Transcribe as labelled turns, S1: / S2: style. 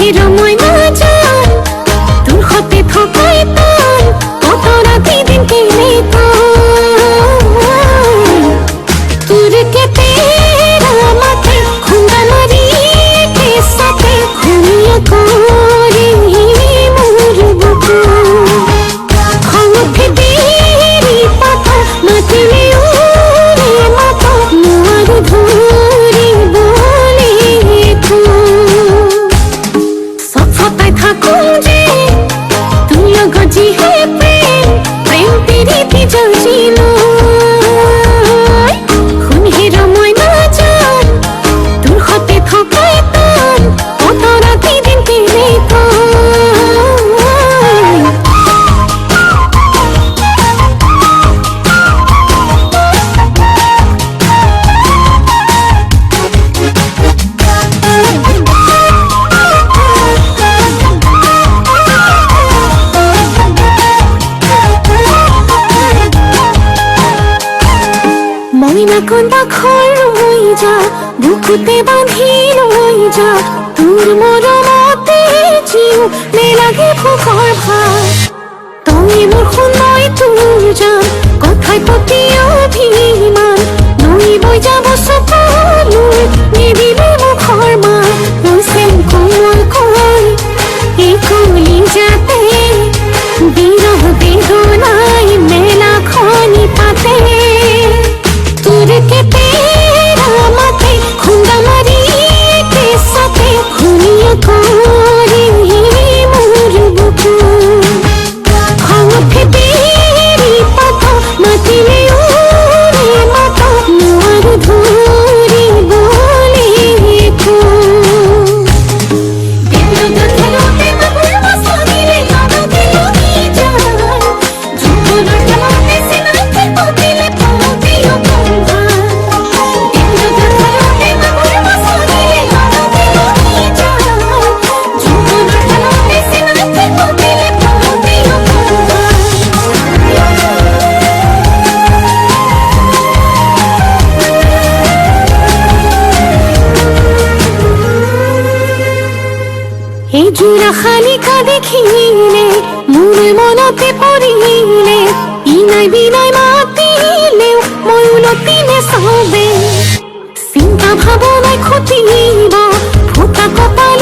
S1: হিরময় না জান তোর হতে থকাই তান কত রাতি দিন কেনে তোর কে তেরা মাথে খুঁড়া মারি কে সাথে ঘুমিয়ে করে মোর বুকু খমুখে দেরি পাতা মাতিলে উড়ে মাথা মোর ধরে বলে সফতায় থাকুন যে তুই গজি হে প্রেম প্রেম পিরিতি জড়িল খুন হিরময় না জান তোর হতে থকাই তান কত রাতি দিন কেনে ময়না কন্দা খর হই যা বুকুতে বাঁধি লই যা তোর মরমতে জিউ নে লাগে ফুকর ভাই তুই মোর খুনয় তোর জান কথায় প্রতি অভিমান নই বই যাব সকালুর নিবিবে মুখর মান রইছেন কোমল কই এই কলি যাতে বিরহ বেদনায় মেলা খনি পাতে তোর কে তেরা মাথে খুঁড়া মারি কে সাথে ঘুমিয়ে করে মোর বুকু খমুখে দেরি পাতা মাতিলে উড়ে মাথা মোর ধরে বলে এই জুড়া খালিকা দেখিলে মোর মনতে পড়িলে ইনাই বিনাই মাতিলেও ময়ূলতিনে সবে চিন্তা ভাবনায় খতিব ফোটা কপাল